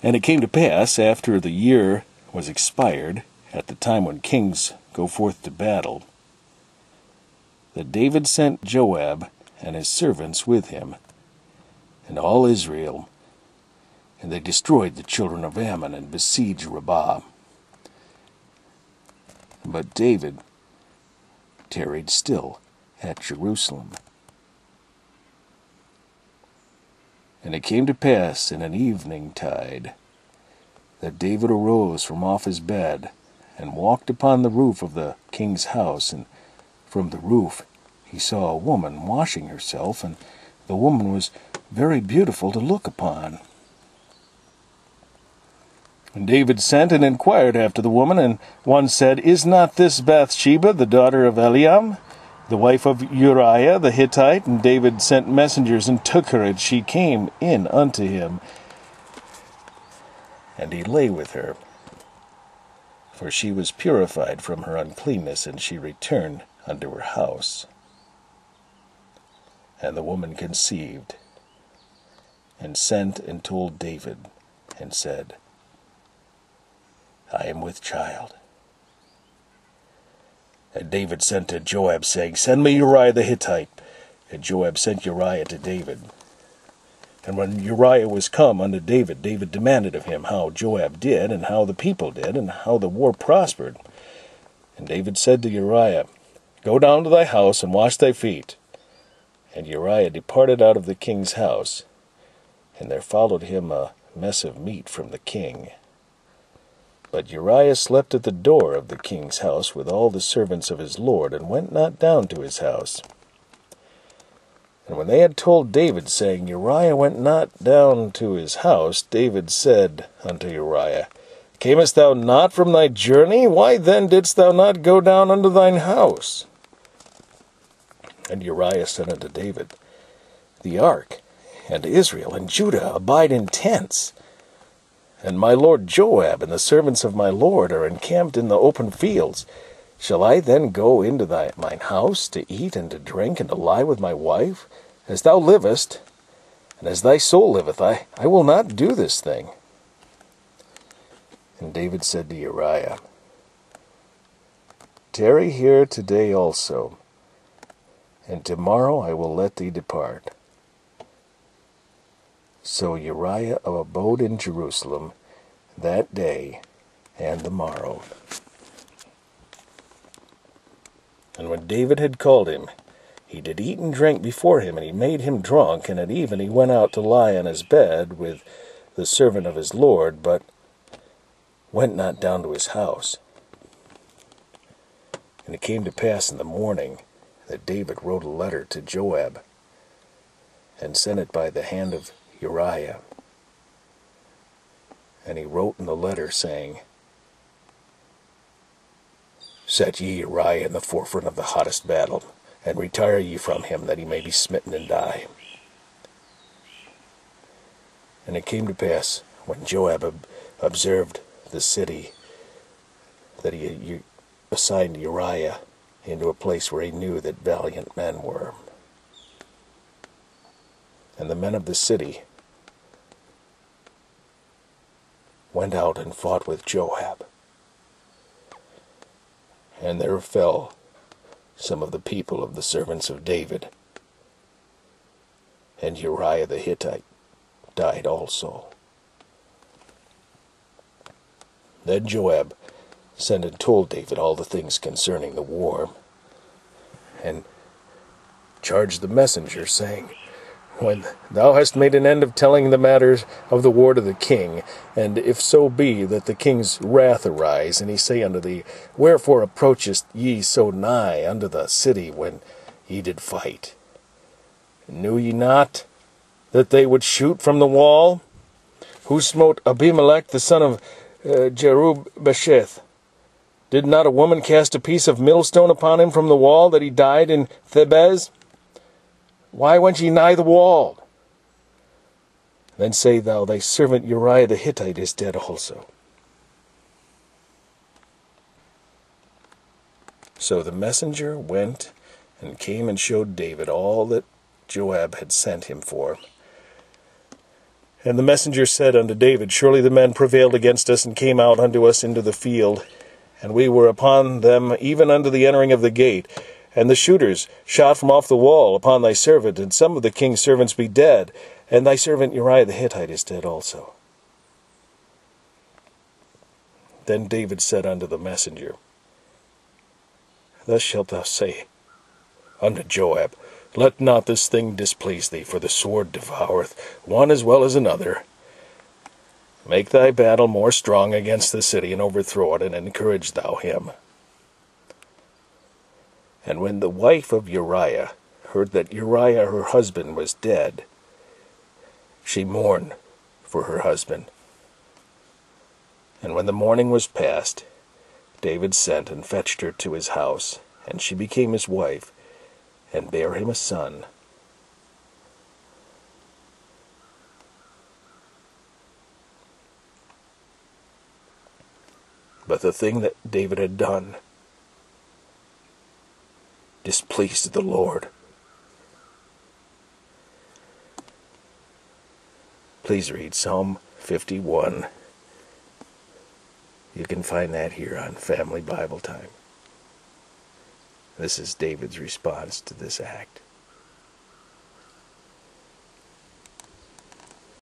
And it came to pass, after the year was expired, at the time when kings go forth to battle, that David sent Joab and his servants with him, and all Israel, and they destroyed the children of Ammon, and besieged Rabbah. But David tarried still at Jerusalem. And it came to pass in an eveningtide that David arose from off his bed, and walked upon the roof of the king's house, and from the roof he saw a woman washing herself, and the woman was very beautiful to look upon. And David sent and inquired after the woman, and one said, Is not this Bathsheba, the daughter of Eliam, the wife of Uriah the Hittite? And David sent messengers, and took her, and she came in unto him. And he lay with her, for she was purified from her uncleanness, and she returned unto her house. And the woman conceived, and sent and told David, and said, I am with child. And David sent to Joab, saying, Send me Uriah the Hittite. And Joab sent Uriah to David. And when Uriah was come unto David, David demanded of him how Joab did, and how the people did, and how the war prospered. And David said to Uriah, Go down to thy house, and wash thy feet. And Uriah departed out of the king's house, and there followed him a mess of meat from the king. But Uriah slept at the door of the king's house with all the servants of his lord, and went not down to his house. And when they had told David, saying, Uriah went not down to his house, David said unto Uriah, Camest thou not from thy journey? Why then didst thou not go down unto thine house? And Uriah said unto David, The ark, and Israel, and Judah abide in tents, and my lord Joab and the servants of my lord are encamped in the open fields. Shall I then go into mine house to eat and to drink and to lie with my wife? As thou livest, and as thy soul liveth, I will not do this thing. And David said to Uriah, Tarry here today also, and tomorrow I will let thee depart. So Uriah abode in Jerusalem that day and the morrow. And when David had called him, he did eat and drink before him, and he made him drunk, and at even he went out to lie on his bed with the servant of his lord, but went not down to his house. And it came to pass in the morning that David wrote a letter to Joab, and sent it by the hand of Uriah. And he wrote in the letter, saying, Set ye Uriah in the forefront of the hottest battle, and retire ye from him, that he may be smitten and die. And it came to pass, when Joab observed the city, that he assigned Uriah into a place where he knew that valiant men were. And the men of the city went out and fought with Joab. And there fell some of the people of the servants of David, and Uriah the Hittite died also. Then Joab sent and told David all the things concerning the war, and charged the messenger, saying, When thou hast made an end of telling the matters of the war to the king, and if so be that the king's wrath arise, and he say unto thee, Wherefore approachest ye so nigh unto the city when ye did fight? Knew ye not that they would shoot from the wall? Who smote Abimelech the son of Jerub-Besheth? Did not a woman cast a piece of millstone upon him from the wall, that he died in Thebez? Why went ye nigh the wall? Then say thou, Thy servant Uriah the Hittite is dead also. So the messenger went and came and showed David all that Joab had sent him for. And the messenger said unto David, Surely the men prevailed against us, and came out unto us into the field, and we were upon them even unto the entering of the gate. And the shooters shot from off the wall upon thy servant, and some of the king's servants be dead, and thy servant Uriah the Hittite is dead also. Then David said unto the messenger, Thus shalt thou say unto Joab, Let not this thing displease thee, for the sword devoureth one as well as another. Make thy battle more strong against the city, and overthrow it, and encourage thou him. And when the wife of Uriah heard that Uriah her husband was dead, she mourned for her husband. And when the mourning was past, David sent and fetched her to his house, and she became his wife, and bare him a son. But the thing that David had done displeased the Lord. Please read Psalm 51. You can find that here on Family Bible Time. This is David's response to this act.